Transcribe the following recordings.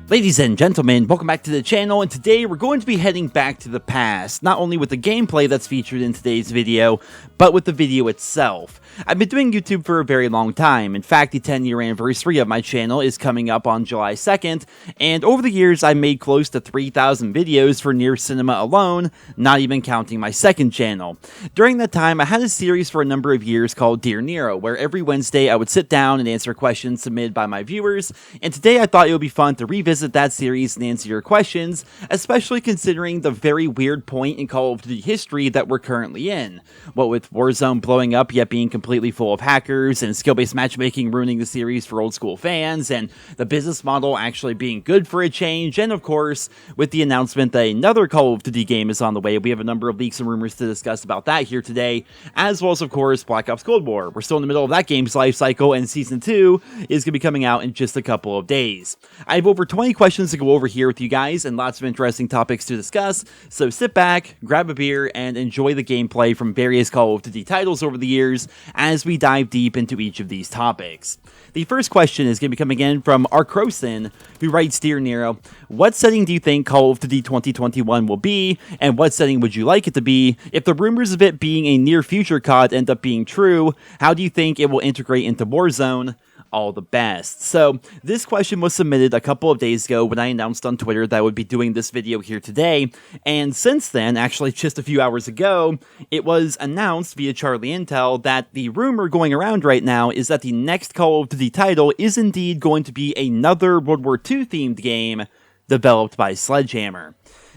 Ladies and gentlemen, welcome back to the channel, and today we're going to be heading back to the past, not only with the gameplay that's featured in today's video, but with the video itself. I've been doing YouTube for a very long time. In fact, the 10-year anniversary of my channel is coming up on July 2nd, and over the years I made close to 3,000 videos for NerosCinema alone, not even counting my second channel. During that time, I had a series for a number of years called Dear Nero, where every Wednesday I would sit down and answer questions submitted by my viewers, and today I thought it would be fun to revisit that series and answer your questions, especially considering the very weird point in Call of Duty history that we're currently in. What with Warzone blowing up yet being completely full of hackers, and skill-based matchmaking ruining the series for old school fans, and the business model actually being good for a change, and of course, with the announcement that another Call of Duty game is on the way. We have a number of leaks and rumors to discuss about that here today, as well as of course Black Ops Cold War. We're still in the middle of that game's life cycle, and Season 2 is going to be coming out in just a couple of days. I have over 20 questions to go over here with you guys, and lots of interesting topics to discuss, so sit back, grab a beer, and enjoy the gameplay from various Call of Duty titles over the years as we dive deep into each of these topics. The first question is going to be coming in from Arcrosin, who writes, Dear Nero, what setting do you think Call of Duty 2021 will be, and what setting would you like it to be? If the rumors of it being a near-future COD end up being true, how do you think it will integrate into Warzone? All the best. So this question was submitted a couple of days ago when I announced on Twitter that I would be doing this video here today, and since then, actually just a few hours ago, it was announced via Charlie Intel that the rumor going around right now is that the next Call of Duty title is indeed going to be another World War II themed game developed by Sledgehammer.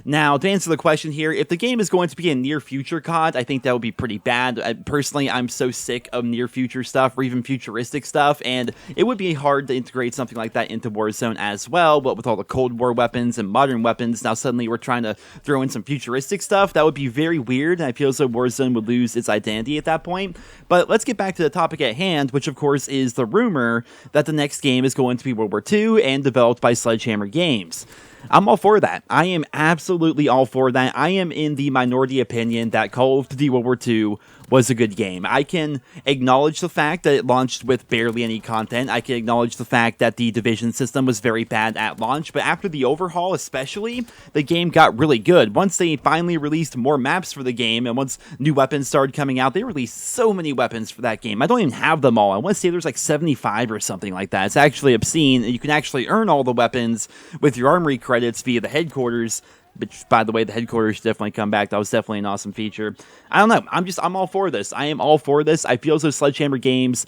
Now, to answer the question here, if the game is going to be a near-future COD, I think that would be pretty bad. Personally, I'm so sick of near-future stuff, or even futuristic stuff, and it would be hard to integrate something like that into Warzone as well, but with all the Cold War weapons and modern weapons, now suddenly we're trying to throw in some futuristic stuff. That would be very weird, and I feel as though Warzone would lose its identity at that point. But let's get back to the topic at hand, which of course is the rumor that the next game is going to be World War II and developed by Sledgehammer Games. I'm all for that. I am absolutely all for that. I am in the minority opinion that Call of Duty World War II was a good game. I can acknowledge the fact that it launched with barely any content. I can acknowledge the fact that the division system was very bad at launch, but after the overhaul especially, the game got really good. Once they finally released more maps for the game, and once new weapons started coming out, they released so many weapons for that game. I don't even have them all. I want to say there's like 75 or something like that. It's actually obscene, and you can actually earn all the weapons with your armory credits via the headquarters. Which, by the way, the headquarters should definitely come back. That was definitely an awesome feature. I don't know. I'm all for this. I am all for this. I feel as though Sledgehammer Games,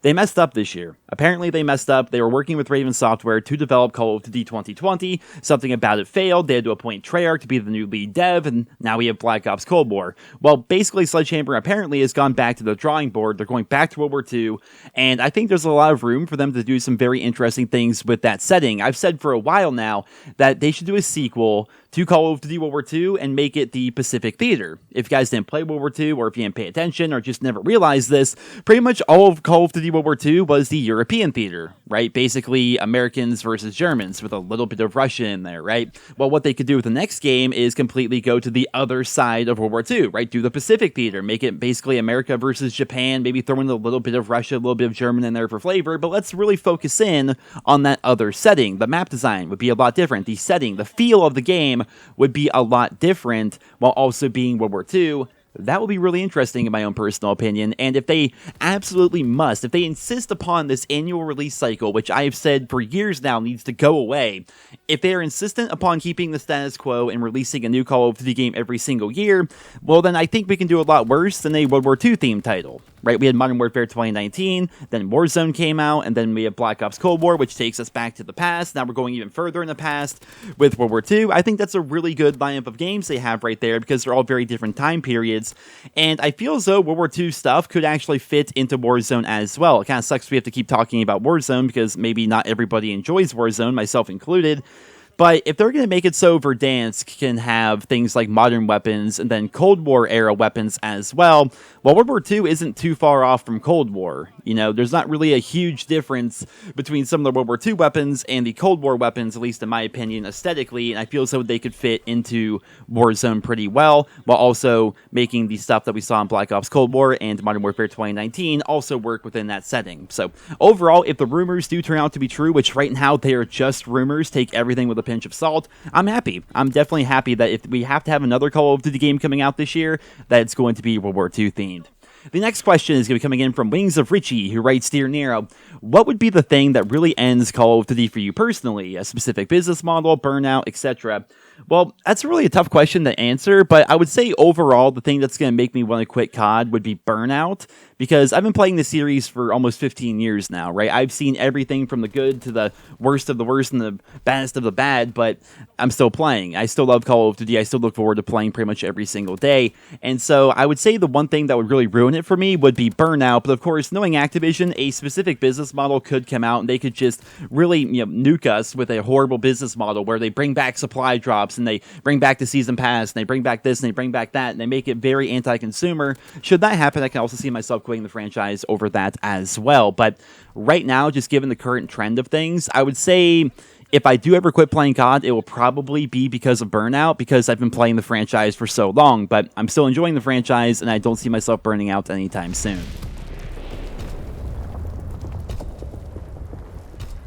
they messed up this year. Apparently, they messed up. They were working with Raven Software to develop Call of Duty 2020. Something about it failed. They had to appoint Treyarch to be the new lead dev, and now we have Black Ops Cold War. Well, basically, Sledgehammer apparently has gone back to the drawing board. They're going back to World War II, and I think there's a lot of room for them to do some very interesting things with that setting. I've said for a while now that they should do a sequel to Call of Duty World War II and make it the Pacific Theater. If you guys didn't play World War II, or if you didn't pay attention, or just never realized this, pretty much all of Call of Duty World War II was the European theater, right? Basically, Americans versus Germans with a little bit of Russia in there, right? Well, what they could do with the next game is completely go to the other side of World War II, right? Do the Pacific Theater, make it basically America versus Japan, maybe throw in a little bit of Russia, a little bit of German in there for flavor, but let's really focus in on that other setting. The map design would be a lot different. The setting, the feel of the game would be a lot different while also being World War II. That will be really interesting in my own personal opinion, and if they absolutely must, if they insist upon this annual release cycle, which I have said for years now needs to go away, if they are insistent upon keeping the status quo and releasing a new Call of Duty game every single year, well then I think we can do a lot worse than a World War II themed title. Right, we had Modern Warfare 2019, then Warzone came out, and then we have Black Ops Cold War, which takes us back to the past. Now we're going even further in the past with World War II. I think that's a really good lineup of games they have right there because they're all very different time periods. And I feel as though World War II stuff could actually fit into Warzone as well. It kind of sucks we have to keep talking about Warzone because maybe not everybody enjoys Warzone, myself included. But if they're going to make it so Verdansk can have things like modern weapons and then Cold War era weapons as well World War II isn't too far off from Cold War. You know, there's not really a huge difference between some of the World War II weapons and the Cold War weapons, at least in my opinion, aesthetically, and I feel as though they could fit into Warzone pretty well, while also making the stuff that we saw in Black Ops Cold War and Modern Warfare 2019 also work within that setting. So overall, if the rumors do turn out to be true, which right now they are just rumors, take everything with a pinch of salt, I'm happy. I'm definitely happy that if we have to have another Call of Duty game coming out this year, that it's going to be World War II themed. The next question is going to be coming in from Wings of Richie, who writes, Dear Nero, what would be the thing that really ends Call of Duty for you personally? A specific business model, burnout, etc.? Well, that's really a tough question to answer, but I would say overall the thing that's going to make me want to quit COD would be burnout, because I've been playing the series for almost 15 years now, right? I've seen everything from the good to the worst of the worst and the baddest of the bad, but I'm still playing. I still love Call of Duty. I still look forward to playing pretty much every single day, and so I would say the one thing that would really ruin it for me would be burnout, but of course, knowing Activision, a specific business model could come out and they could just really, nuke us with a horrible business model where they bring back supply drops and they bring back the season pass, and they bring back this, and they bring back that, and they make it very anti-consumer. Should that happen, I can also see myself quitting the franchise over that as well. But right now, just given the current trend of things, I would say if I do ever quit playing COD, it will probably be because of burnout, because I've been playing the franchise for so long, but I'm still enjoying the franchise, and I don't see myself burning out anytime soon.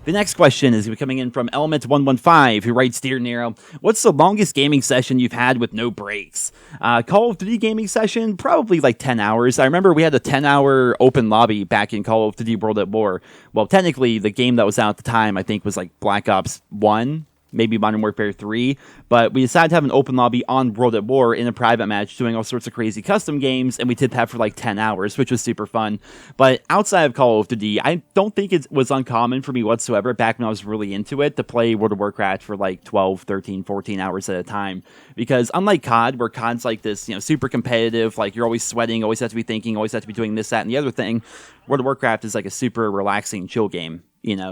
The next question is coming in from Element115, who writes, Dear Nero, what's the longest gaming session you've had with no breaks? Call of Duty gaming session? Probably like 10 hours. I remember we had a 10-hour open lobby back in Call of Duty World at War. Well, technically, the game that was out at the time, I think, was like Black Ops 1. Maybe Modern Warfare 3, but we decided to have an open lobby on World at War in a private match doing all sorts of crazy custom games, and we did that for like 10 hours, which was super fun. But outside of Call of Duty, I don't think it was uncommon for me whatsoever back when I was really into it to play World of Warcraft for like 12, 13, 14 hours at a time. Because unlike COD, where COD's like this, super competitive, like you're always sweating, always have to be thinking, always have to be doing this, that, and the other thing, World of Warcraft is like a super relaxing, chill game.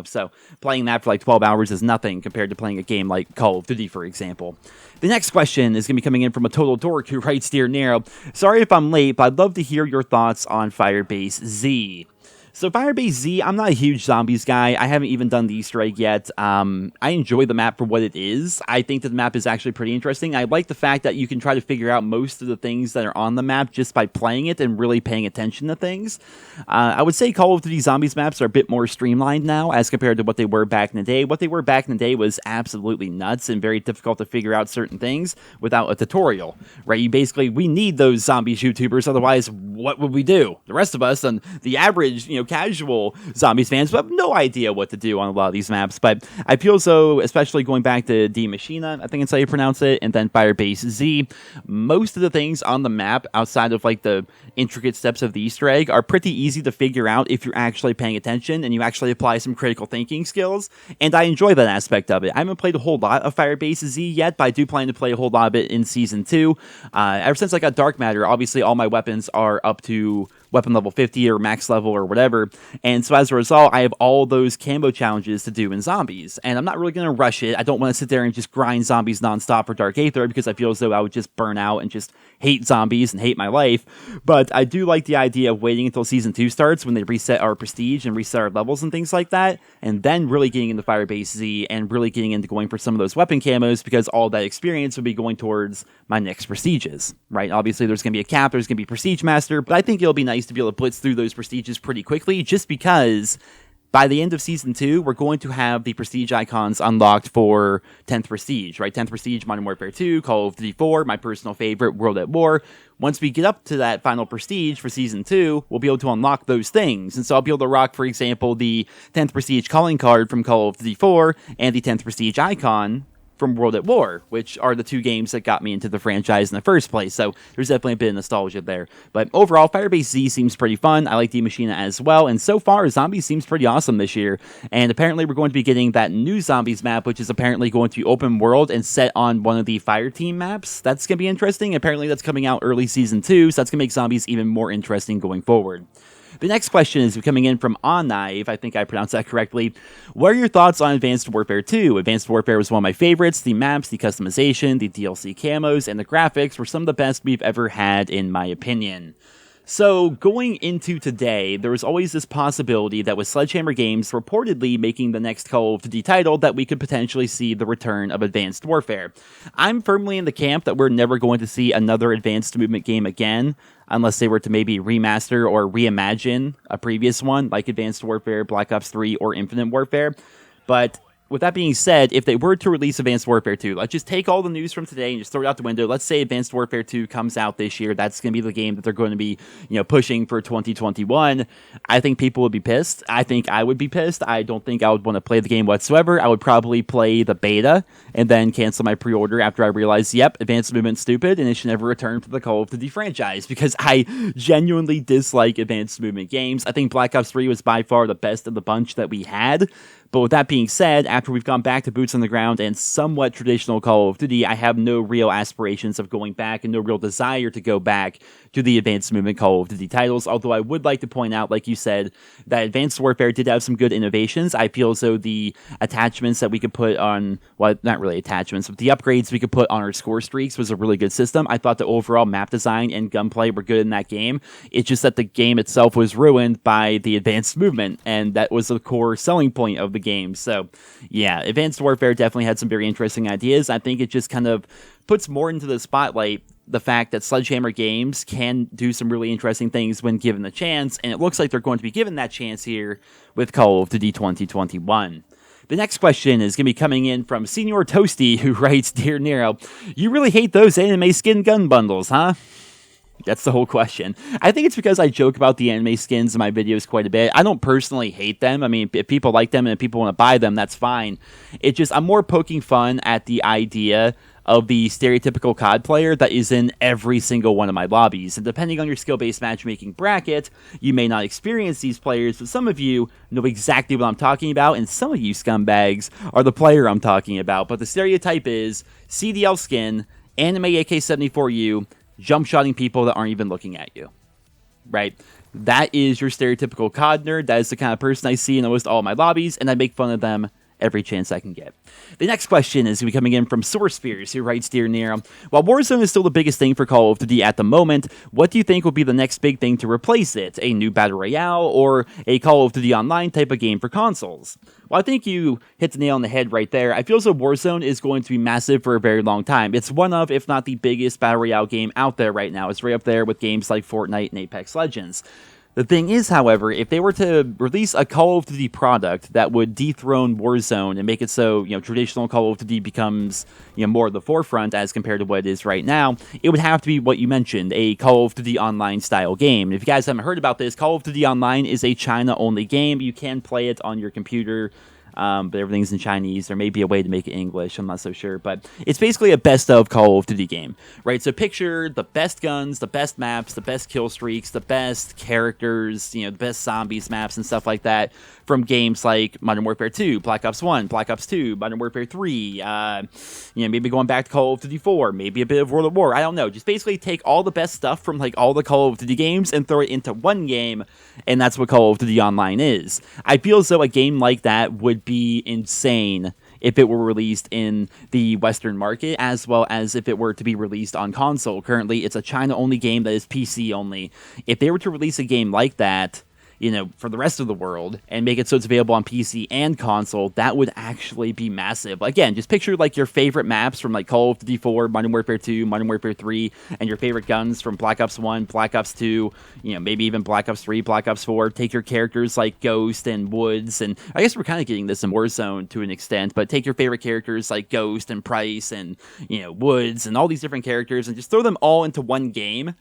So playing that for like 12 hours is nothing compared to playing a game like Call of Duty, for example. The next question is going to be coming in from a total dork who writes, Dear Nero, sorry if I'm late, but I'd love to hear your thoughts on Firebase Z. So Firebase Z, I'm not a huge zombies guy. I haven't even done the Easter egg yet. I enjoy the map for what it is. I think that the map is actually pretty interesting. I like the fact that you can try to figure out most of the things that are on the map just by playing it and really paying attention to things. I would say Call of Duty Zombies maps are a bit more streamlined now as compared to what they were back in the day. What they were back in the day was absolutely nuts and very difficult to figure out certain things without a tutorial, right? We need those zombies YouTubers, otherwise what would we do? The rest of us, and the average, casual zombies fans have no idea what to do on a lot of these maps, but I feel so, especially going back to D Machina, I think it's how you pronounce it, and then Firebase Z, most of the things on the map outside of like the intricate steps of the Easter egg are pretty easy to figure out if you're actually paying attention and you actually apply some critical thinking skills, and I enjoy that aspect of it. I haven't played a whole lot of Firebase Z yet, but I do plan to play a whole lot of it in Season 2. Ever since I got Dark Matter, obviously all my weapons are up to weapon level 50 or max level or whatever, and so as a result, I have all those camo challenges to do in zombies, and I'm not really going to rush it. I don't want to sit there and just grind zombies nonstop for Dark Aether, because I feel as though I would just burn out and just hate zombies and hate my life, but I do like the idea of waiting until Season 2 starts when they reset our prestige and reset our levels and things like that, and then really getting into Firebase Z and really getting into going for some of those weapon camos, because all that experience would be going towards my next prestiges, right? Obviously, there's going to be a cap, there's going to be Prestige Master, but I think it'll be nice to be able to blitz through those prestiges pretty quickly, just because by the end of Season 2, we're going to have the prestige icons unlocked for 10th Prestige, right? 10th Prestige, Modern Warfare 2, Call of Duty 4, my personal favorite, World at War. Once we get up to that final prestige for Season 2, we'll be able to unlock those things. And so I'll be able to rock, for example, the 10th Prestige calling card from Call of Duty 4 and the 10th Prestige icon from World at War, which are the two games that got me into the franchise in the first place, so there's definitely a bit of nostalgia there. But overall, Firebase Z seems pretty fun. I like D Machina as well, and so far, Zombies seems pretty awesome this year, and apparently we're going to be getting that new Zombies map, which is apparently going to be open world and set on one of the Fireteam maps. That's going to be interesting. Apparently that's coming out early Season 2, so that's going to make Zombies even more interesting going forward. The next question is coming in from Onive, I think I pronounced that correctly. What are your thoughts on Advanced Warfare 2? Advanced Warfare was one of my favorites. The maps, the customization, the DLC camos, and the graphics were some of the best we've ever had, in my opinion. So, going into today, there was always this possibility that with Sledgehammer Games reportedly making the next Call of Duty title, that we could potentially see the return of Advanced Warfare. I'm firmly in the camp that we're never going to see another Advanced Movement game again, unless they were to maybe remaster or reimagine a previous one, like Advanced Warfare, Black Ops 3, or Infinite Warfare. But with that being said, if they were to release Advanced Warfare 2, let's just take all the news from today and just throw it out the window. Let's say Advanced Warfare 2 comes out this year. That's going to be the game that they're going to be, pushing for 2021. I think people would be pissed. I think I would be pissed. I don't think I would want to play the game whatsoever. I would probably play the beta and then cancel my pre-order after I realize, yep, Advanced Movement's stupid and it should never return to the Call of Duty franchise, because I genuinely dislike Advanced Movement games. I think Black Ops 3 was by far the best of the bunch that we had. But with that being said, after we've gone back to boots on the ground and somewhat traditional Call of Duty, I have no real aspirations of going back and no real desire to go back to the Advanced Movement Call of Duty titles. Although I would like to point out, like you said, that Advanced Warfare did have some good innovations. I feel as though the attachments that we could put on, well, not really attachments, but the upgrades we could put on our score streaks was a really good system. I thought the overall map design and gunplay were good in that game. It's just that the game itself was ruined by the Advanced Movement, and that was the core selling point of the game. So yeah, Advanced Warfare definitely had some very interesting ideas. I think it just kind of puts more into the spotlight the fact that Sledgehammer Games can do some really interesting things when given the chance, and it looks like they're going to be given that chance here with Call of Duty 2021. The next question is going to be coming in from Senior Toasty, who writes, "Dear Nero, you really hate those anime skin gun bundles, huh?" That's the whole question. I think it's because I joke about the anime skins in my videos quite a bit. I don't personally hate them. I mean, if people like them and if people want to buy them, that's fine. It's just, I'm more poking fun at the idea of the stereotypical COD player that is in every single one of my lobbies. And depending on your skill-based matchmaking bracket, you may not experience these players, but some of you know exactly what I'm talking about, and some of you scumbags are the player I'm talking about. But the stereotype is CDL skin, anime AK-74U, jump-shotting people that aren't even looking at you, right? That is your stereotypical COD nerd. That is the kind of person I see in almost all my lobbies, and I make fun of them every chance I can get. The next question is coming in from Sourcepears, who writes, "Dear Nero, while Warzone is still the biggest thing for Call of Duty at the moment, what do you think will be the next big thing to replace it? A new Battle Royale or a Call of Duty Online type of game for consoles?" Well, I think you hit the nail on the head right there. I feel as though Warzone is going to be massive for a very long time. It's one of, if not the biggest Battle Royale game out there right now. It's right up there with games like Fortnite and Apex Legends. The thing is, however, if they were to release a Call of Duty product that would dethrone Warzone and make it so, traditional Call of Duty becomes, more at the forefront as compared to what it is right now, it would have to be what you mentioned, a Call of Duty Online style game. And if you guys haven't heard about this, Call of Duty Online is a China-only game. You can play it on your computer, but everything's in Chinese. There may be a way to make it English, I'm not so sure, but it's basically a best of Call of Duty game, right? So picture the best guns, the best maps, the best kill streaks, the best characters, the best zombies maps and stuff like that from games like Modern Warfare 2, Black Ops 1, Black Ops 2, Modern Warfare 3, maybe going back to Call of Duty 4, maybe a bit of World at War, I don't know. Just basically take all the best stuff from all the Call of Duty games and throw it into one game, and that's what Call of Duty Online is. I feel as though a game like that would be insane if it were released in the Western market, as well as if it were to be released on console. Currently, it's a China-only game that is PC only. If they were to release a game like that, for the rest of the world and make it so it's available on PC and console, that would actually be massive. Again, just picture your favorite maps from Call of Duty 4, Modern Warfare 2, Modern Warfare 3, and your favorite guns from Black Ops 1, Black Ops 2, maybe even Black Ops 3, Black Ops 4. Take your characters like Ghost and Woods, and I guess we're kind of getting this in Warzone to an extent, but take your favorite characters like Ghost and Price and, Woods and all these different characters and just throw them all into one game.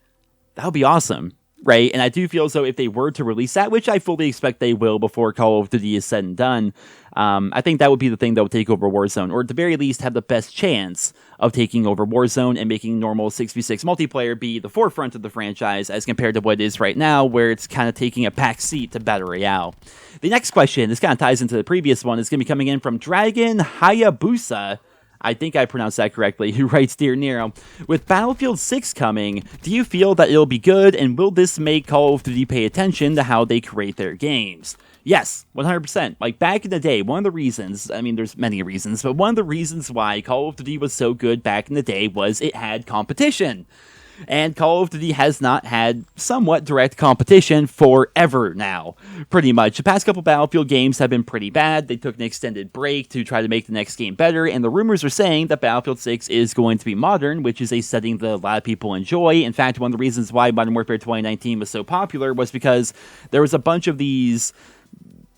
That would be awesome. Right, and I do feel as though if they were to release that, which I fully expect they will before Call of Duty is said and done, I think that would be the thing that would take over Warzone, or at the very least have the best chance of taking over Warzone and making normal 6v6 multiplayer be the forefront of the franchise as compared to what it is right now, where it's kind of taking a back seat to Battle Royale. The next question, this kind of ties into the previous one, is going to be coming in from Dragon Hayabusa. I think I pronounced that correctly, who writes, Dear Nero, with Battlefield 6 coming, do you feel that it'll be good, and will this make Call of Duty pay attention to how they create their games? Yes, 100%. Like, back in the day, one of the reasons, I mean, there's many reasons, but one of the reasons why Call of Duty was so good back in the day was it had competition. And Call of Duty has not had somewhat direct competition forever now, pretty much. The past couple Battlefield games have been pretty bad. They took an extended break to try to make the next game better, and the rumors are saying that Battlefield 6 is going to be modern, which is a setting that a lot of people enjoy. In fact, one of the reasons why Modern Warfare 2019 was so popular was because there was a bunch of these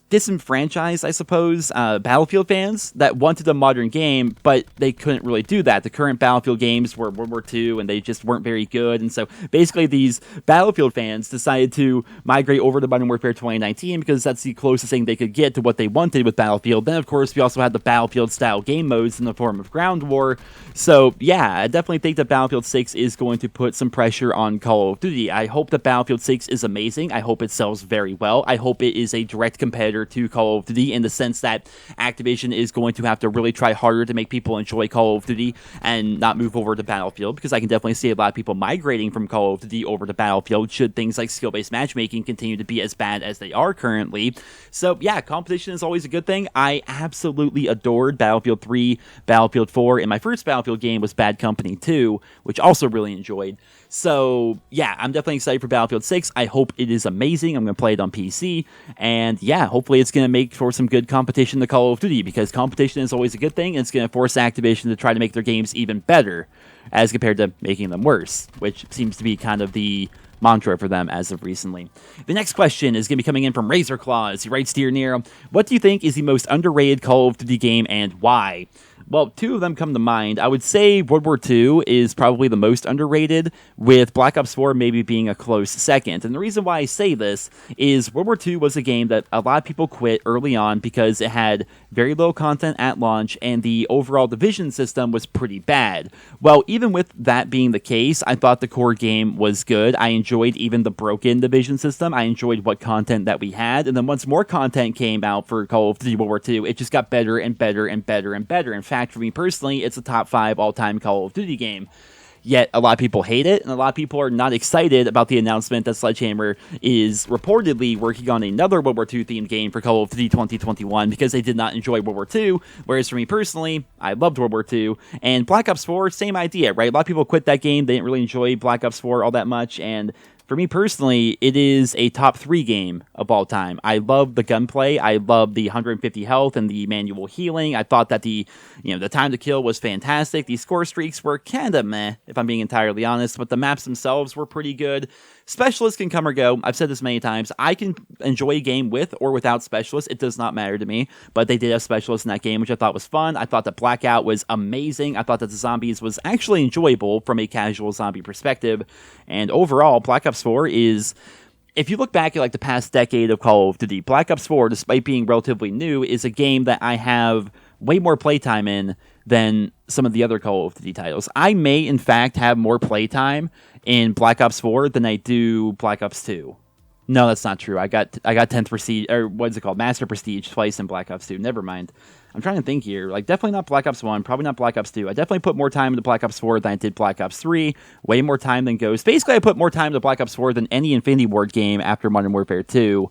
disenfranchised, I suppose, Battlefield fans that wanted a modern game, but they couldn't really do that. The current Battlefield games were World War II, and they just weren't very good, and so basically these Battlefield fans decided to migrate over to Modern Warfare 2019 because that's the closest thing they could get to what they wanted with Battlefield. Then, of course, we also had the Battlefield-style game modes in the form of Ground War, so yeah, I definitely think that Battlefield 6 is going to put some pressure on Call of Duty. I hope that Battlefield 6 is amazing. I hope it sells very well. I hope it is a direct competitor to Call of Duty in the sense that Activision is going to have to really try harder to make people enjoy Call of Duty and not move over to Battlefield, because I can definitely see a lot of people migrating from Call of Duty over to Battlefield should things like skill-based matchmaking continue to be as bad as they are currently. So yeah, competition is always a good thing. I absolutely adored Battlefield 3, Battlefield 4, and my first Battlefield game was Bad Company 2, which also really enjoyed. So yeah, I'm definitely excited for Battlefield 6. I hope it is amazing. I'm going to play it on PC, and yeah, hopefully it's going to make for some good competition to Call of Duty, because competition is always a good thing, and it's going to force Activision to try to make their games even better as compared to making them worse, which seems to be kind of the mantra for them as of recently. The next question is going to be coming in from Razor Claws. He writes, Dear Nero, what do you think is the most underrated Call of Duty game and why? Well, two of them come to mind. I would say World War II is probably the most underrated, with Black Ops 4 maybe being a close second. And the reason why I say this is World War II was a game that a lot of people quit early on because it had very low content at launch, and the overall division system was pretty bad. Well, even with that being the case, I thought the core game was good. I enjoyed even the broken division system. I enjoyed what content that we had. And then once more content came out for Call of Duty World War II, it just got better and better and better and better. In fact, for me personally, it's a top 5 all-time Call of Duty game. Yet a lot of people hate it, and a lot of people are not excited about the announcement that Sledgehammer is reportedly working on another World War II themed game for Call of Duty 2021 because they did not enjoy World War II, whereas for me personally, I loved World War II. And Black Ops 4, same idea, right? A lot of people quit that game. They didn't really enjoy Black Ops 4 all that much, and for me personally, it is a top 3 game of all time. I love the gunplay. I love the 150 health and the manual healing. I thought that the time to kill was fantastic. The score streaks were kind of meh, if I'm being entirely honest, but the maps themselves were pretty good. Specialists can come or go. I've said this many times. I can enjoy a game with or without specialists. It does not matter to me, but they did have specialists in that game, which I thought was fun. I thought that Blackout was amazing. I thought that the zombies was actually enjoyable from a casual zombie perspective. And overall, Black Ops 4 is, if you look back at like the past decade of Call of Duty, Black Ops 4, despite being relatively new, is a game that I have way more playtime in than some of the other Call of Duty titles. I may, in fact, have more playtime in Black Ops 4 than I do Black Ops 2. No, that's not true. I got 10th Prestige, or what's it called? Master Prestige twice in Black Ops 2. Never mind. I'm trying to think here. Like, definitely not Black Ops 1, probably not Black Ops 2. I definitely put more time into Black Ops 4 than I did Black Ops 3. Way more time than Ghost. Basically, I put more time into Black Ops 4 than any Infinity Ward game after Modern Warfare 2.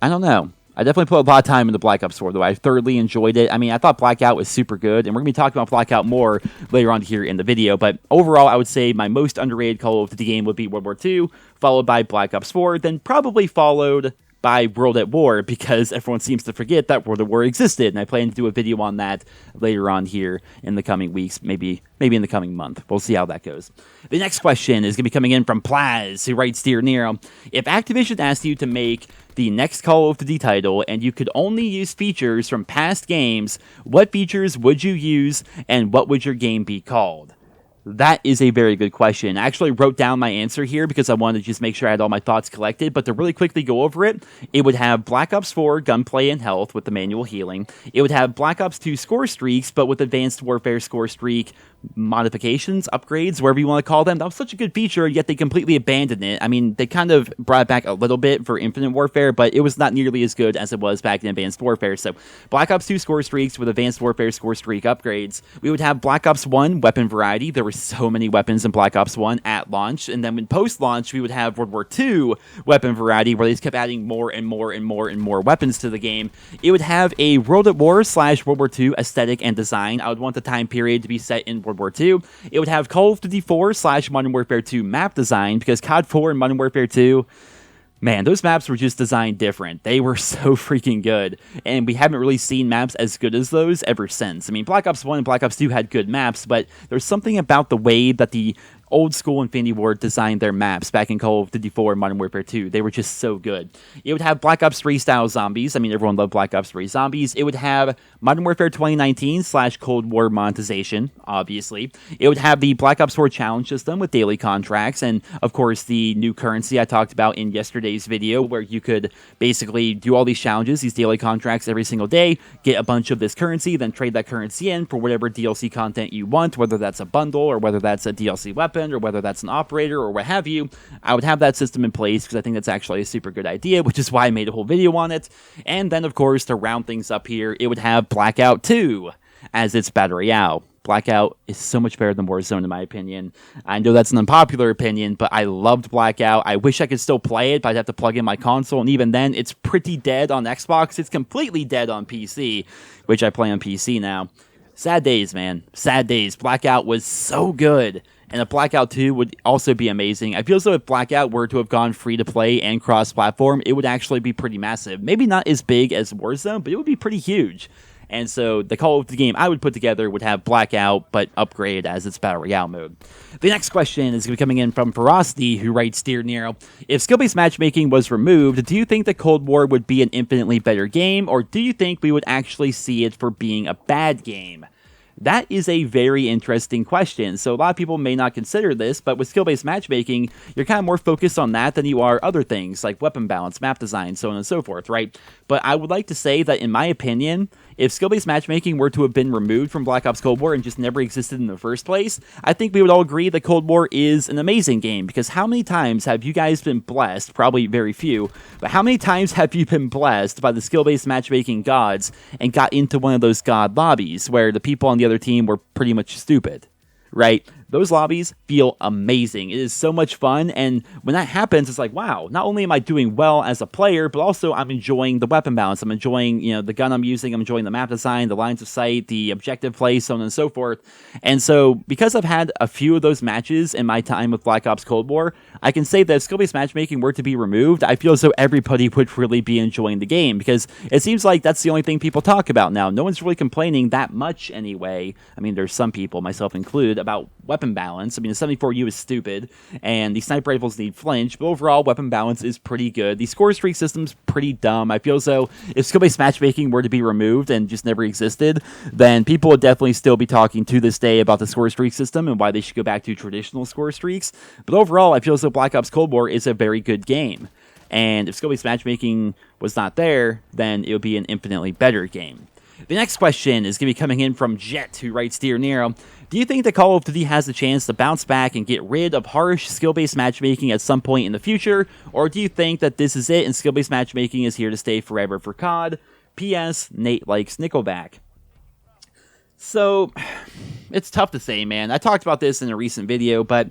I don't know. I definitely put a lot of time into Black Ops 4, though. I thoroughly enjoyed it. I mean, I thought Blackout was super good, and we're going to be talking about Blackout more later on here in the video. But overall, I would say my most underrated Call of Duty game would be World War II, followed by Black Ops 4, then probably followed by World at War, because everyone seems to forget that World at War existed, and I plan to do a video on that later on here in the coming weeks, maybe in the coming month. We'll see how that goes. The next question is going to be coming in from Plaz, who writes, Dear Nero, if Activision asked you to make the next Call of Duty title and you could only use features from past games, what features would you use, and what would your game be called? That is a very good question. I actually wrote down my answer here because I wanted to just make sure I had all my thoughts collected, but to really quickly go over it, it would have Black Ops 4 gunplay and health with the manual healing. It would have Black Ops 2 score streaks, but with Advanced Warfare score streak modifications, upgrades, wherever you want to call them. That was such a good feature, yet they completely abandoned it. I mean, they kind of brought it back a little bit for Infinite Warfare, but it was not nearly as good as it was back in Advanced Warfare. So Black Ops 2 score streaks with Advanced Warfare score streak upgrades. We would have Black Ops 1 weapon variety. There were so many weapons in Black Ops 1 at launch, and then when post-launch, we would have World War II weapon variety, where they just kept adding more and more and more and more weapons to the game. It would have a World at War / World War II aesthetic and design. I would want the time period to be set in World War II. It would have Call of Duty 4 / Modern Warfare 2 map design, because COD 4 and Modern Warfare 2, man, those maps were just designed different. They were so freaking good, and we haven't really seen maps as good as those ever since. I mean, Black Ops 1 and Black Ops 2 had good maps, but there's something about the way that the old school Infinity Ward designed their maps back in Call of Duty 4 and Modern Warfare 2. They were just so good. It would have Black Ops 3 style zombies. I mean, everyone loved Black Ops 3 zombies. It would have Modern Warfare 2019 / Cold War monetization, obviously. It would have the Black Ops 4 challenge system with daily contracts, and of course the new currency I talked about in yesterday's video, where you could basically do all these challenges, these daily contracts every single day, get a bunch of this currency, then trade that currency in for whatever DLC content you want, whether that's a bundle or whether that's a DLC weapon, or whether that's an operator or what have you. I would have that system in place because I think that's actually a super good idea, which is why I made a whole video on it. And then, of course, to round things up here, it would have Blackout 2 as its Battle Royale. Blackout is so much better than Warzone, in my opinion. I know that's an unpopular opinion, but I loved Blackout. I wish I could still play it, but I'd have to plug in my console, and even then, it's pretty dead on Xbox. It's completely dead on PC, which I play on PC now. Sad days, man. Sad days. Blackout was so good. And a Blackout 2 would also be amazing. I feel as though if Blackout were to have gone free-to-play and cross-platform, it would actually be pretty massive. Maybe not as big as Warzone, but it would be pretty huge. And so the Call of Duty game I would put together would have Blackout, but upgraded as its Battle Royale mode. The next question is coming in from Ferocity, who writes, Dear Nero, if skill-based matchmaking was removed, do you think the Cold War would be an infinitely better game, or do you think we would actually see it for being a bad game? That is a very interesting question. So a lot of people may not consider this, but with skill-based matchmaking, you're kind of more focused on that than you are other things like weapon balance, map design, so on and so forth, right? But I would like to say that, in my opinion, if skill-based matchmaking were to have been removed from Black Ops Cold War and just never existed in the first place, I think we would all agree that Cold War is an amazing game, because how many times have you guys been blessed, probably very few, but how many times have you been blessed by the skill-based matchmaking gods and got into one of those god lobbies where the people on the other team were pretty much stupid, right? Those lobbies feel amazing. It is so much fun, and when that happens, it's like, wow, not only am I doing well as a player, but also I'm enjoying the weapon balance. I'm enjoying, the gun I'm using. I'm enjoying the map design, the lines of sight, the objective play, so on and so forth. And so, because I've had a few of those matches in my time with Black Ops Cold War, I can say that if skill-based matchmaking were to be removed, I feel as though everybody would really be enjoying the game, because it seems like that's the only thing people talk about now. No one's really complaining that much anyway. I mean, there's some people, myself included, about weapon balance. I mean, the 74U is stupid, and the sniper rifles need flinch, but overall, weapon balance is pretty good. The score streak system's pretty dumb. I feel as though if skill-based matchmaking were to be removed and just never existed, then people would definitely still be talking to this day about the score streak system and why they should go back to traditional score streaks. But overall, I feel as though Black Ops Cold War is a very good game. And if skill-based matchmaking was not there, then it would be an infinitely better game. The next question is going to be coming in from Jet, who writes, Dear Nero, do you think that Call of Duty has a chance to bounce back and get rid of harsh skill-based matchmaking at some point in the future? Or do you think that this is it and skill-based matchmaking is here to stay forever for COD? P.S. Nate likes Nickelback. So, it's tough to say, man. I talked about this in a recent video, but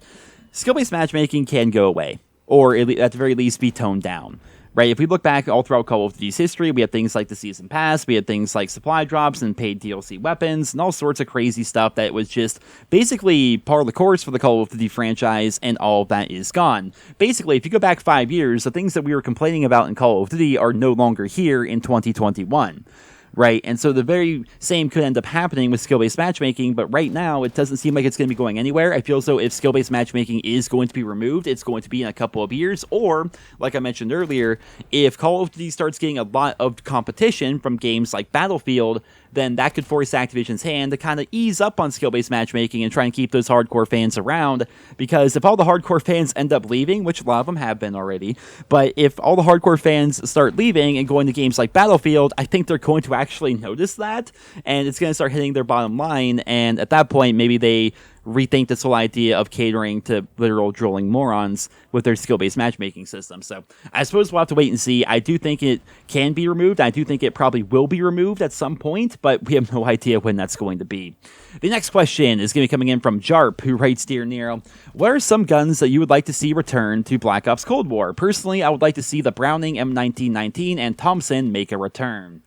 skill-based matchmaking can go away, or at the very least be toned down. Right, if we look back all throughout Call of Duty's history, we had things like the Season Pass, we had things like supply drops and paid DLC weapons, and all sorts of crazy stuff that was just basically par the course for the Call of Duty franchise, and all of that is gone. Basically, if you go back 5 years, the things that we were complaining about in Call of Duty are no longer here in 2021. Right, and so the very same could end up happening with skill-based matchmaking, but right now it doesn't seem like it's going to be going anywhere. I feel as though if skill-based matchmaking is going to be removed, it's going to be in a couple of years, or, like I mentioned earlier, if Call of Duty starts getting a lot of competition from games like Battlefield, then that could force Activision's hand to kind of ease up on skill-based matchmaking and try and keep those hardcore fans around, because if all the hardcore fans end up leaving, which a lot of them have been already, but if all the hardcore fans start leaving and going to games like Battlefield, I think they're going to actually notice that, and it's going to start hitting their bottom line, and at that point, maybe they rethink this whole idea of catering to literal drooling morons with their skill-based matchmaking system. So I suppose we'll have to wait and see. I do think it can be removed. I do think it probably will be removed at some point, but we have no idea when that's going to be. The next question is going to be coming in from Jarp, who writes, Dear Nero, what are some guns that you would like to see return to Black Ops Cold War? Personally, I would like to see the Browning M1919 and Thompson make a return.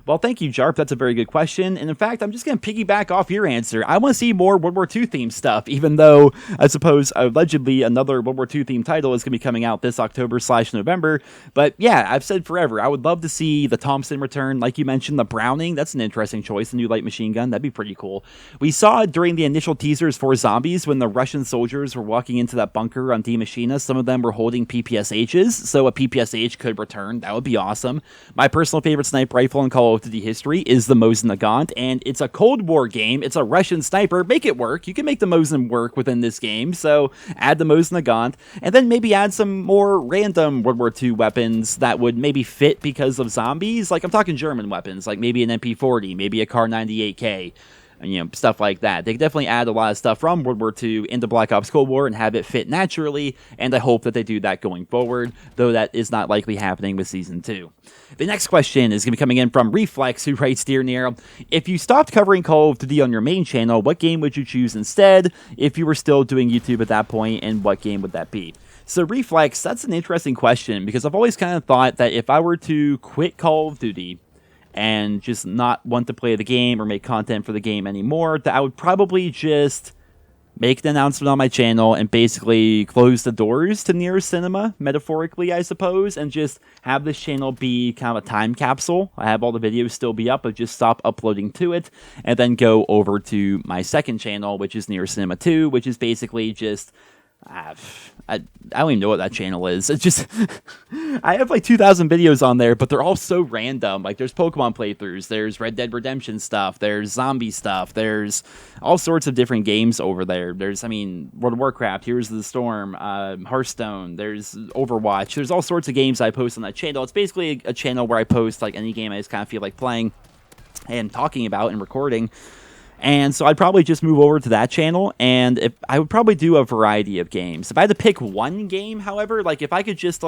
Well, thank you, Jarp. That's a very good question. And in fact, I'm just going to piggyback off your answer. I want to see more World War II themed stuff, even though I suppose allegedly another World War II themed title is going to be coming out this October/November. But yeah, I've said forever, I would love to see the Thompson return. Like you mentioned, the Browning, that's an interesting choice. The new light machine gun, that'd be pretty cool. We saw it during the initial teasers for Zombies when the Russian soldiers were walking into that bunker on D Machina. Some of them were holding PPSHs, so a PPSH could return. That would be awesome. My personal favorite sniper rifle in Call of Duty history is the Mosin Nagant, and it's a Cold War game. It's a Russian sniper. Make it work. You can make the Mosin work within this game, so add the Mosin Nagant, and then maybe add some more random World War II weapons that would maybe fit because of zombies. Like, I'm talking German weapons, like maybe an MP40, maybe a Kar 98K. Stuff like that. They could definitely add a lot of stuff from World War II into Black Ops Cold War and have it fit naturally, and I hope that they do that going forward, though that is not likely happening with Season 2. The next question is going to be coming in from Reflex, who writes, Dear Nero, if you stopped covering Call of Duty on your main channel, what game would you choose instead if you were still doing YouTube at that point, and what game would that be? So Reflex, that's an interesting question, because I've always kind of thought that if I were to quit Call of Duty and just not want to play the game or make content for the game anymore, that I would probably just make an announcement on my channel and basically close the doors to NerosCinema, metaphorically, I suppose, and just have this channel be kind of a time capsule. I have all the videos still be up, but just stop uploading to it, and then go over to my second channel, which is NerosCinema 2, which is basically just... I don't even know what that channel is. It's just, I have like 2,000 videos on there, but they're all so random. Like, there's Pokemon playthroughs, there's Red Dead Redemption stuff, there's zombie stuff, there's all sorts of different games over there. There's, World of Warcraft, Heroes of the Storm, Hearthstone, there's Overwatch. There's all sorts of games I post on that channel. It's basically a channel where I post like any game I just kind of feel like playing and talking about and recording. And so I'd probably just move over to that channel, and if I would probably do a variety of games. If I had to pick one game, however, like if I could just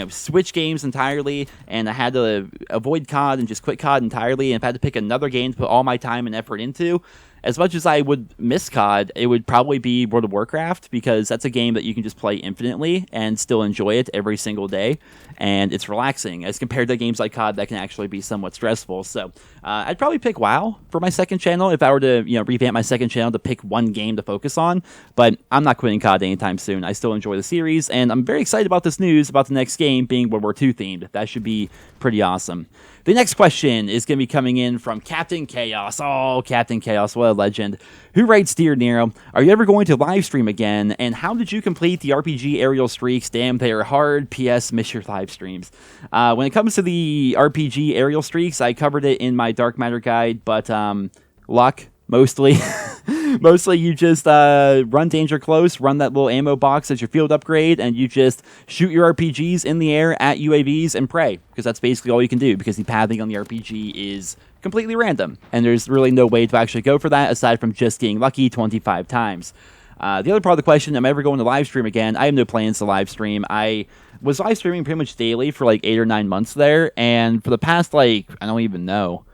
switch games entirely, and I had to avoid COD and just quit COD entirely, and if I had to pick another game to put all my time and effort into, as much as I would miss COD, it would probably be World of Warcraft, because that's a game that you can just play infinitely and still enjoy it every single day, and it's relaxing, as compared to games like COD that can actually be somewhat stressful. So I'd probably pick WoW for my second channel if I were to revamp my second channel to pick one game to focus on, but I'm not quitting COD anytime soon. I still enjoy the series, and I'm very excited about this news about the next game being World War II themed. That should be pretty awesome. The next question is going to be coming in from Captain Chaos. Oh, Captain Chaos, what a legend. Who writes, Dear Nero, are you ever going to live stream again? And how did you complete the RPG aerial streaks? Damn, they are hard. P.S. Miss your live streams. When it comes to the RPG aerial streaks, I covered it in my Dark Matter guide, but luck, mostly. Mostly you just run danger close, run that little ammo box as your field upgrade, and you just shoot your RPGs in the air at UAVs and pray, because that's basically all you can do, because the pathing on the RPG is completely random, and there's really no way to actually go for that aside from just getting lucky 25 times. The other part of the question, am I ever going to live stream again? I have no plans to live stream. I was live streaming pretty much daily for like 8 or 9 months there, and for the past, I don't even know,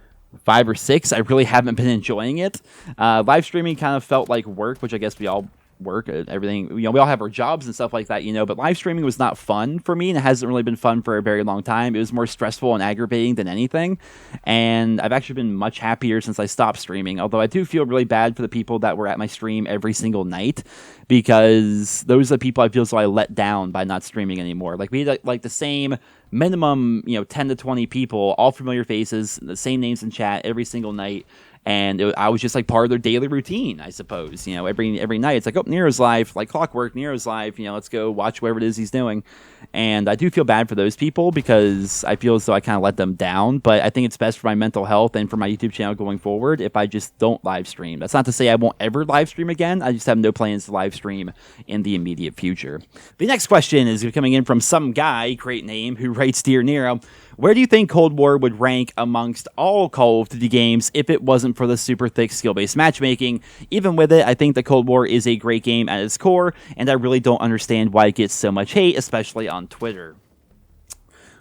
5 or 6, I really haven't been enjoying it. Live streaming kind of felt like work, which I guess we all work at everything. We all have our jobs and stuff like that, but live streaming was not fun for me, and it hasn't really been fun for a very long time. It was more stressful and aggravating than anything, and I've actually been much happier since I stopped streaming, although I do feel really bad for the people that were at my stream every single night, because those are the people I feel so I let down by not streaming anymore. Like, we had the same minimum 10 to 20 people, all familiar faces, the same names in chat every single night, And I was just like part of their daily routine, I suppose. You know, every night it's like, oh, Nero's live, like clockwork, Nero's live, you know, let's go watch whatever it is he's doing. And I do feel bad for those people because I feel as though I kind of let them down, but I think it's best for my mental health and for my YouTube channel going forward if I just don't live stream. That's not to say I won't ever live stream again. I just have no plans to live stream in the immediate future. The next question is coming in from some guy, great name, who writes, Dear Nero, where do you think Cold War would rank amongst all Call of Duty games if it wasn't for the super thick skill-based matchmaking? Even with it, I think the Cold War is a great game at its core, and I really don't understand why it gets so much hate, especially on Twitter.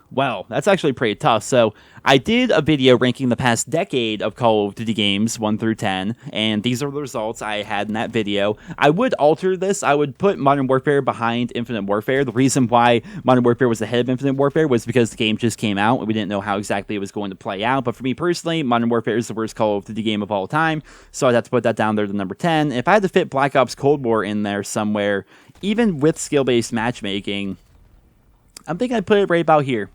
Well, that's actually pretty tough. So I did a video ranking the past decade of Call of Duty games 1 through 10, and these are the results I had in that video. I would alter this. I would put Modern Warfare behind Infinite Warfare. The reason why Modern Warfare was ahead of Infinite Warfare was because the game just came out, and we didn't know how exactly it was going to play out. But for me personally, Modern Warfare is the worst Call of Duty game of all time, so I'd have to put that down there to number 10. If I had to fit Black Ops Cold War in there somewhere, even with skill-based matchmaking, I'm thinking I'd put it right about here,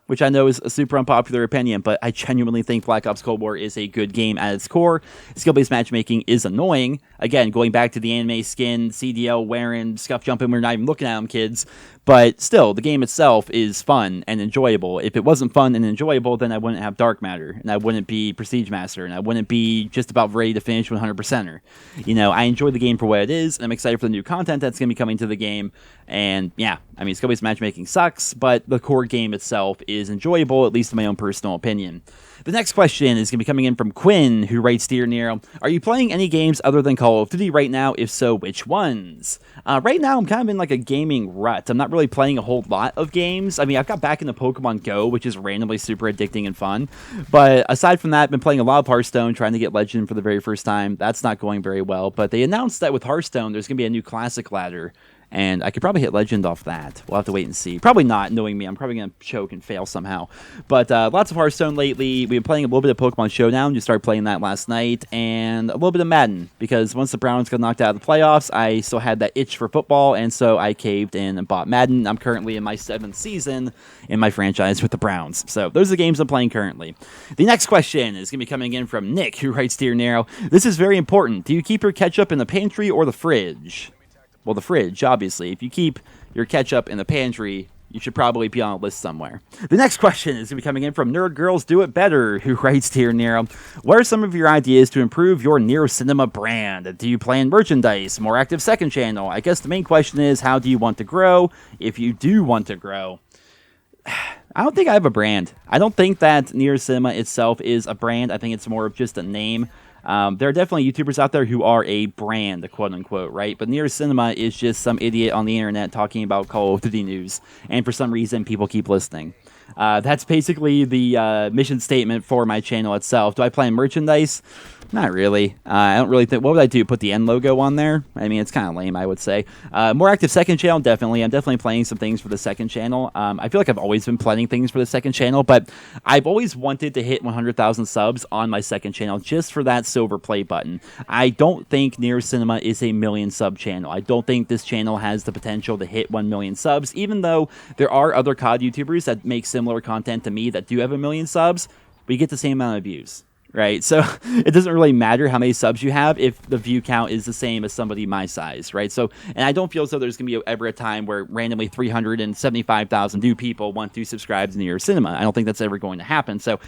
which I know is a super unpopular opinion, but I genuinely think Black Ops Cold War is a good game at its core. Skill-based matchmaking is annoying. Again, going back to the anime skin, CDL wearing, scuff jumping, we're not even looking at them, kids. But still, the game itself is fun and enjoyable. If it wasn't fun and enjoyable, then I wouldn't have Dark Matter, and I wouldn't be Prestige Master, and I wouldn't be just about ready to finish 100%er. You know, I enjoy the game for what it is, and I'm excited for the new content that's going to be coming to the game. And yeah, I mean, skill-based matchmaking sucks, but the core game itself is enjoyable, at least in my own personal opinion. The next question is going to be coming in from Quinn, who writes, Dear Nero, are you playing any games other than Call of Duty right now? If so, which ones? Right now, I'm kind of in like a gaming rut. I'm not really playing a whole lot of games. I mean, I've got back into Pokemon Go, which is randomly super addicting and fun. But aside from that, I've been playing a lot of Hearthstone, trying to get Legend for the very first time. That's not going very well. But they announced that with Hearthstone, there's going to be a new Classic ladder. And I could probably hit Legend off that. We'll have to wait and see. Probably not, knowing me. I'm probably going to choke and fail somehow. But lots of Hearthstone lately. We've been playing a little bit of Pokemon Showdown. Just started playing that last night. And a little bit of Madden. Because once the Browns got knocked out of the playoffs, I still had that itch for football. And so I caved in and bought Madden. I'm currently in my 7th season in my franchise with the Browns. So those are the games I'm playing currently. The next question is going to be coming in from Nick, who writes, Dear Nero, this is very important. Do you keep your ketchup in the pantry or the fridge? Well, the fridge, obviously. If you keep your ketchup in the pantry, you should probably be on a list somewhere. The next question is going to be coming in from Nerd Girls Do It Better, who writes, Dear Nero, what are some of your ideas to improve your NerosCinema brand? Do you plan merchandise, more active second channel? I guess the main question is, how do you want to grow? If you do want to grow, I don't think I have a brand. I don't think that NerosCinema itself is a brand. I think it's more of just a name. There are definitely YouTubers out there who are a brand, quote-unquote, right? But NerosCinema is just some idiot on the internet talking about Call of Duty news, and for some reason, people keep listening. That's basically the mission statement for my channel itself. Do I plan merchandise? Not really. I don't really think... What would I do? Put the N logo on there? I mean, it's kind of lame, I would say. More active second channel, definitely. I'm definitely planning some things for the second channel. I feel like I've always been planning things for the second channel, but I've always wanted to hit 100,000 subs on my second channel just for that silver play button. I don't think NerosCinema is a million sub channel. I don't think this channel has the potential to hit 1 million subs, even though there are other COD YouTubers that make similar content to me that do have 1 million subs, but you get the same amount of views. Right, so it doesn't really matter how many subs you have if the view count is the same as somebody my size, right? So, and I don't feel as though there's going to be ever a time where randomly 375,000 new people want to subscribe to NerosCinema. I don't think that's ever going to happen. So,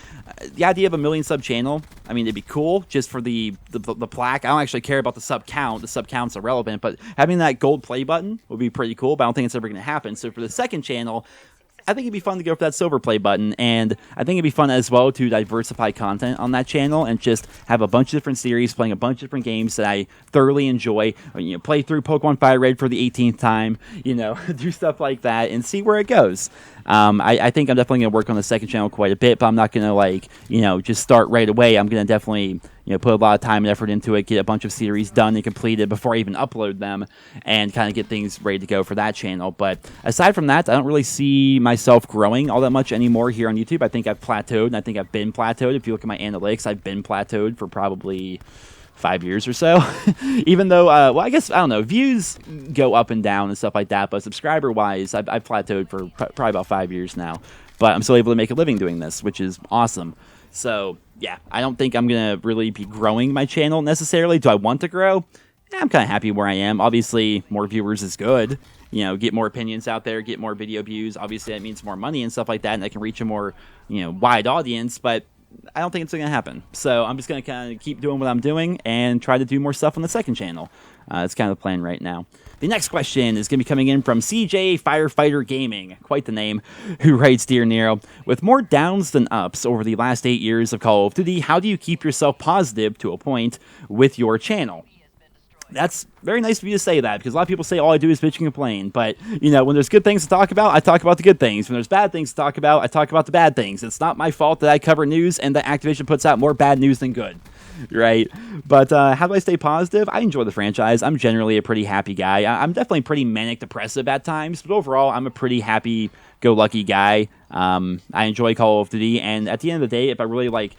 the idea of a 1 million sub channel, I mean, it'd be cool just for the plaque. I don't actually care about the sub count. The sub count's irrelevant, but having that gold play button would be pretty cool, but I don't think it's ever going to happen. So, for the second channel, I think it'd be fun to go for that silver play button, and I think it'd be fun as well to diversify content on that channel and just have a bunch of different series, playing a bunch of different games that I thoroughly enjoy. You know, play through Pokemon Fire Red for the 18th time, you know, do stuff like that and see where it goes. I think I'm definitely going to work on the second channel quite a bit, but I'm not going to, like, you know, just start right away. I'm going to definitely, you know, put a lot of time and effort into it, get a bunch of series done and completed before I even upload them, and kind of get things ready to go for that channel. But aside from that, I don't really see myself growing all that much anymore here on YouTube. I think I've plateaued, and I think I've been plateaued. If you look at my analytics, I've been plateaued for probably 5 years or so. Even though, well, I guess, I don't know, views go up and down and stuff like that, but subscriber-wise, I've plateaued for probably about 5 years now. But I'm still able to make a living doing this, which is awesome. So, yeah, I don't think I'm going to really be growing my channel necessarily. Do I want to grow? Yeah, I'm kind of happy where I am. Obviously, more viewers is good. You know, get more opinions out there, get more video views. Obviously, that means more money and stuff like that, and I can reach a more, wide audience, but I don't think it's going to happen. So I'm just going to kind of keep doing what I'm doing and try to do more stuff on the second channel. It's kind of the plan right now. The next question is going to be coming in from CJ Firefighter Gaming, quite the name, who writes, Dear Nero, with more downs than ups over the last 8 years of Call of Duty, how do you keep yourself positive to a point with your channel? That's very nice of you to say that, because a lot of people say all I do is bitch and complain. But, when there's good things to talk about, I talk about the good things. When there's bad things to talk about, I talk about the bad things. It's not my fault that I cover news and that Activision puts out more bad news than good, right? But how do I stay positive? I enjoy the franchise. I'm generally a pretty happy guy. I'm definitely pretty manic depressive at times, but overall, I'm a pretty happy-go-lucky guy. I enjoy Call of Duty, and at the end of the day, if I really,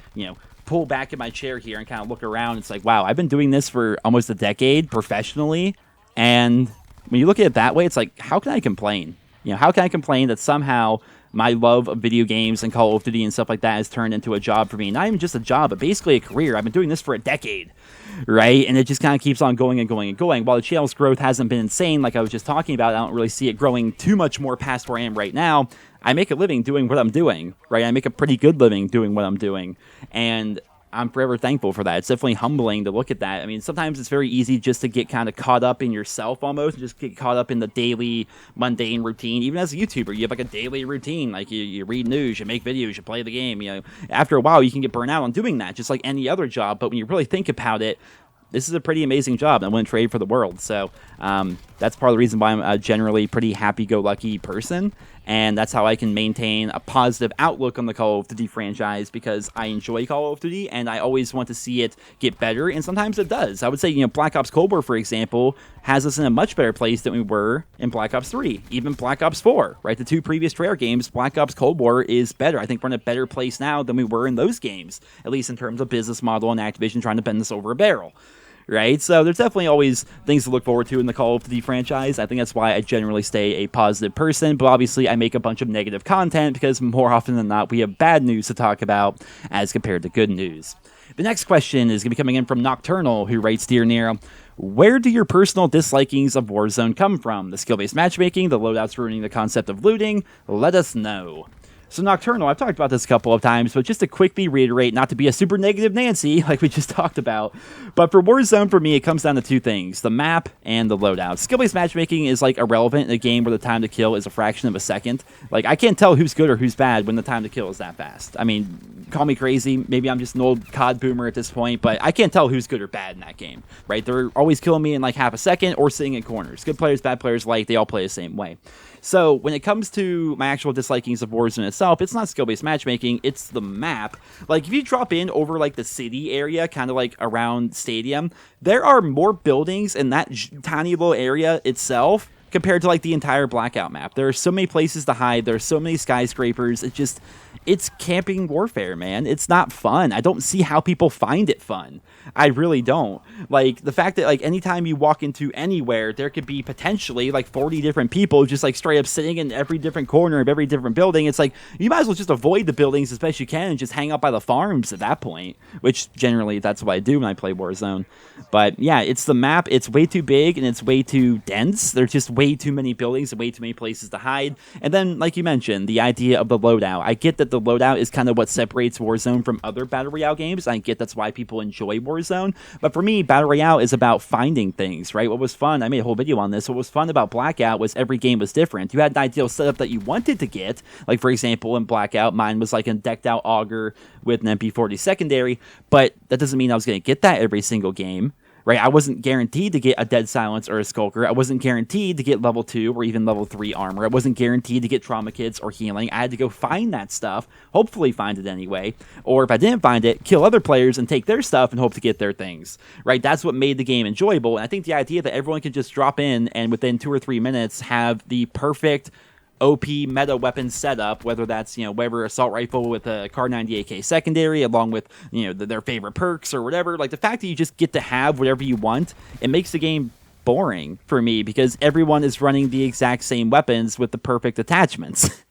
pull back in my chair here and kind of look around, it's like, wow, I've been doing this for almost a decade professionally, and when you look at it that way, it's like, how can I complain? How can I complain that somehow my love of video games and Call of Duty and stuff like that has turned into a job for me? Not even just a job, but basically a career. I've been doing this for a decade, right? And it just kind of keeps on going and going and going. While the channel's growth hasn't been insane, like I was just talking about, I don't really see it growing too much more past where I am right now. I make a living doing what I'm doing, right? I make a pretty good living doing what I'm doing, and I'm forever thankful for that. It's definitely humbling to look at that. I mean, sometimes it's very easy just to get kind of caught up in yourself almost, just get caught up in the daily mundane routine. Even as a YouTuber, you have like a daily routine. Like you read news, you make videos, you play the game. After a while, you can get burnt out on doing that, just like any other job. But when you really think about it, this is a pretty amazing job. I wouldn't trade for the world. So that's part of the reason why I'm a generally pretty happy-go-lucky person. And that's how I can maintain a positive outlook on the Call of Duty franchise, because I enjoy Call of Duty and I always want to see it get better. And sometimes it does. I would say, Black Ops Cold War, for example, has us in a much better place than we were in Black Ops 3, even Black Ops 4, right? The two previous Treyarch games, Black Ops Cold War is better. I think we're in a better place now than we were in those games, at least in terms of business model and Activision trying to bend this over a barrel. Right? So there's definitely always things to look forward to in the Call of Duty franchise. I think that's why I generally stay a positive person, but obviously I make a bunch of negative content because more often than not we have bad news to talk about as compared to good news. The next question is going to be coming in from Nocturnal, who writes, Dear Nero, where do your personal dislikings of Warzone come from? The skill-based matchmaking, the loadouts ruining the concept of looting? Let us know. So Nocturnal, I've talked about this a couple of times, but just to quickly reiterate, not to be a super negative Nancy, like we just talked about, but for Warzone, for me, it comes down to two things, the map and the loadout. Skill-based matchmaking is like irrelevant in a game where the time to kill is a fraction of a second. Like, I can't tell who's good or who's bad when the time to kill is that fast. I mean, call me crazy, maybe I'm just an old COD boomer at this point, but I can't tell who's good or bad in that game, right? They're always killing me in like half a second or sitting in corners. Good players, bad players, they all play the same way. So when it comes to my actual dislikings of Warzone itself, it's not skill-based matchmaking, it's the map. Like, if you drop in over, like, the city area, kind of like around Stadium, there are more buildings in that tiny little area itself compared to, like, the entire Blackout map. There are so many places to hide, there are so many skyscrapers, it's camping warfare, man. It's not fun. I don't see how people find it fun. I really don't. Like, the fact that, like, anytime you walk into anywhere, there could be potentially, like, 40 different people just, like, straight up sitting in every different corner of every different building. It's like, you might as well just avoid the buildings as best you can and just hang out by the farms at that point, which generally that's what I do when I play Warzone. But, yeah, it's the map. It's way too big and it's way too dense. There's just way too many buildings and way too many places to hide. And then, like you mentioned, the idea of the loadout. I get that the loadout is kind of what separates Warzone from other Battle Royale games. I get that's why people enjoy Warzone. But for me, Battle Royale is about finding things, right? What was fun, I made a whole video on this, what was fun about Blackout was every game was different. You had an ideal setup that you wanted to get. Like, for example, in Blackout, mine was like a decked out auger with an MP40 secondary, but that doesn't mean I was going to get that every single game. Right, I wasn't guaranteed to get a Dead Silence or a Skulker. I wasn't guaranteed to get level 2 or even level 3 armor. I wasn't guaranteed to get trauma kits or healing. I had to go find that stuff, hopefully find it anyway. Or if I didn't find it, kill other players and take their stuff and hope to get their things. Right, that's what made the game enjoyable. And I think the idea that everyone can just drop in and within 2 or 3 minutes have the perfect OP meta weapon setup, whether that's, whatever assault rifle with a Kar 98K secondary, along with, their favorite perks or whatever. Like, the fact that you just get to have whatever you want, it makes the game boring for me because everyone is running the exact same weapons with the perfect attachments.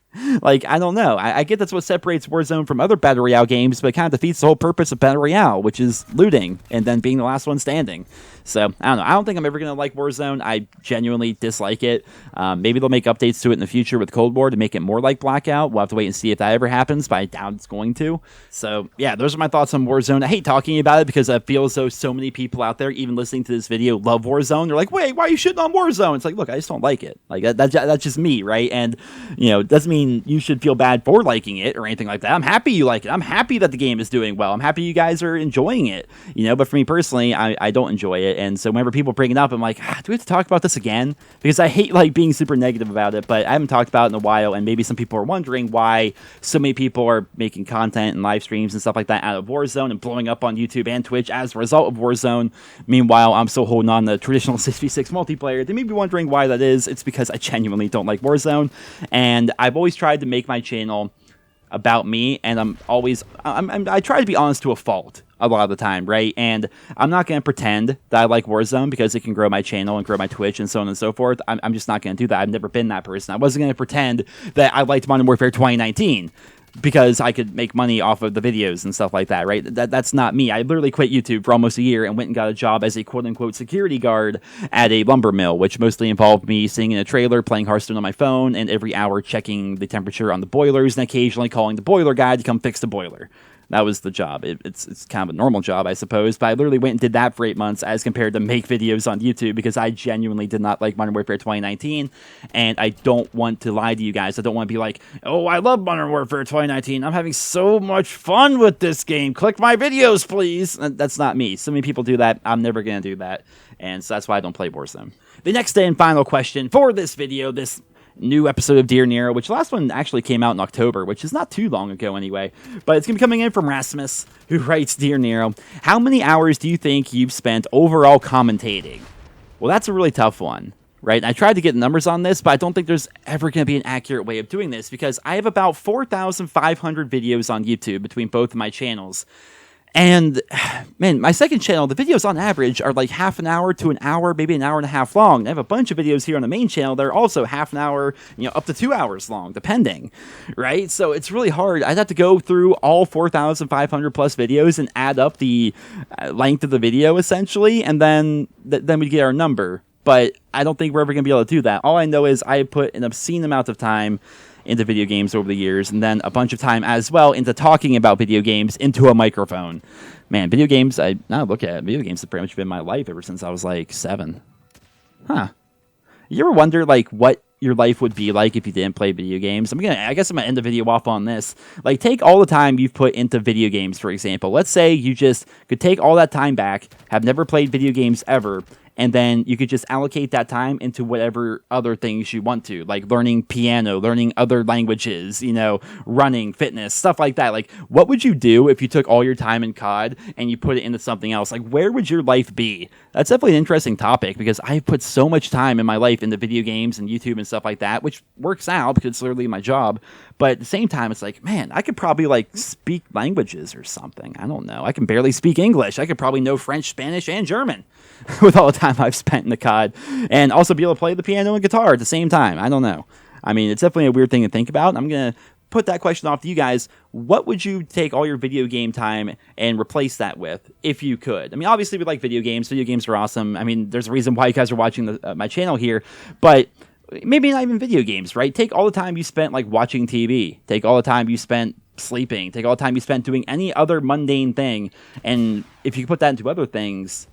Like, I don't know. I get that's what separates Warzone from other Battle Royale games, but it kind of defeats the whole purpose of Battle Royale, which is looting and then being the last one standing. So, I don't know. I don't think I'm ever going to like Warzone. I genuinely dislike it. Maybe they'll make updates to it in the future with Cold War to make it more like Blackout. We'll have to wait and see if that ever happens, but I doubt it's going to. So, yeah, those are my thoughts on Warzone. I hate talking about it because I feel as though so many people out there, even listening to this video, love Warzone. They're like, wait, why are you shitting on Warzone? It's like, look, I just don't like it. Like, that's just me, right? And, you know, it doesn't mean you should feel bad for liking it or anything like that. I'm happy you like it. I'm happy that the game is doing well. I'm happy you guys are enjoying it, you know, but for me personally, I don't enjoy it. And so whenever people bring it up, I'm like, do we have to talk about this again? Because I hate like being super negative about it, but I haven't talked about it in a while, and maybe some people are wondering why so many people are making content and live streams and stuff like that out of Warzone and blowing up on YouTube and Twitch as a result of Warzone. Meanwhile, I'm still holding on to traditional 6v6 multiplayer. They may be wondering why that is. It's because I genuinely don't like Warzone, and I've always tried to make my channel about me, and I try to be honest to a fault a lot of the time, right? And I'm not going to pretend that I like Warzone because it can grow my channel and grow my Twitch and so on and so forth. I'm just not going to do that. I've never been that person. I wasn't going to pretend that I liked Modern Warfare 2019 because I could make money off of the videos and stuff like that, right? That's not me. I literally quit YouTube for almost a year and went and got a job as a quote-unquote security guard at a lumber mill, which mostly involved me sitting in a trailer, playing Hearthstone on my phone, and every hour checking the temperature on the boilers and occasionally calling the boiler guy to come fix the boiler. That was the job. It's kind of a normal job, I suppose, but I literally went and did that for 8 months as compared to make videos on YouTube because I genuinely did not like Modern Warfare 2019, and I don't want to lie to you guys. I don't want to be like, oh, I love Modern Warfare 2019. I'm having so much fun with this game. Click my videos, please. That's not me. So many people do that. I'm never going to do that, and so that's why I don't play Warzone. The next and final question for this video, this new episode of Dear Nero, which the last one actually came out in October, which is not too long ago anyway, but it's going to be coming in from Rasmus, who writes, Dear Nero, how many hours do you think you've spent overall commentating? Well, that's a really tough one, right? I tried to get numbers on this, but I don't think there's ever going to be an accurate way of doing this because I have about 4,500 videos on YouTube between both of my channels. And, man, my second channel, the videos on average are like half an hour to an hour, maybe an hour and a half long. I have a bunch of videos here on the main channel that are also half an hour, you know, up to 2 hours long, depending, right? So it's really hard. I'd have to go through all 4,500 plus videos and add up the length of the video, essentially, and then we get our number. But I don't think we're ever going to be able to do that. All I know is I put an obscene amount of time into video games over the years, and then a bunch of time as well into talking about video games into a microphone. Man, video games, I look at it, video games have pretty much been my life ever since I was like 7. Huh. You ever wonder like what your life would be like if you didn't play video games? I guess I'm gonna end the video off on this. Like, take all the time you've put into video games, for example. Let's say you just could take all that time back, have never played video games ever, and then you could just allocate that time into whatever other things you want to, like learning piano, learning other languages, you know, running, fitness, stuff like that. Like, what would you do if you took all your time in COD and you put it into something else? Like, where would your life be? That's definitely an interesting topic because I've put so much time in my life into video games and YouTube and stuff like that, which works out because it's literally my job. But at the same time, it's like, man, I could probably like speak languages or something. I don't know. I can barely speak English. I could probably know French, Spanish, and German with all the time I've spent in the COD, and also be able to play the piano and guitar at the same time. I don't know. I mean, it's definitely a weird thing to think about. I'm going to put that question off to you guys. What would you take all your video game time and replace that with if you could? I mean, obviously we like video games. Video games are awesome. I mean, there's a reason why you guys are watching my channel here, but maybe not even video games, right? Take all the time you spent like watching TV. Take all the time you spent sleeping. Take all the time you spent doing any other mundane thing. And if you could put that into other things,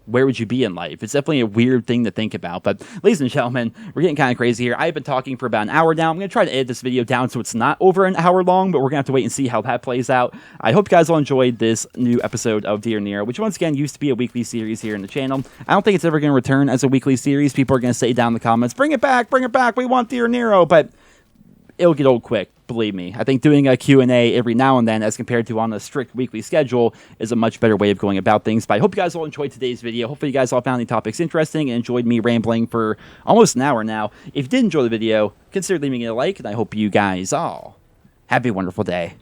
where would you be in life? It's definitely a weird thing to think about. But ladies and gentlemen, we're getting kind of crazy here. I've been talking for about an hour now. I'm going to try to edit this video down so it's not over an hour long, but we're going to have to wait and see how that plays out. I hope you guys all enjoyed this new episode of Dear Nero, which once again used to be a weekly series here in the channel. I don't think it's ever going to return as a weekly series. People are going to say down in the comments, bring it back, we want Dear Nero, but it'll get old quick. Believe me. I think doing a Q&A every now and then as compared to on a strict weekly schedule is a much better way of going about things. But I hope you guys all enjoyed today's video. Hopefully you guys all found the topics interesting and enjoyed me rambling for almost an hour now. If you did enjoy the video, consider leaving it a like, and I hope you guys all have a wonderful day.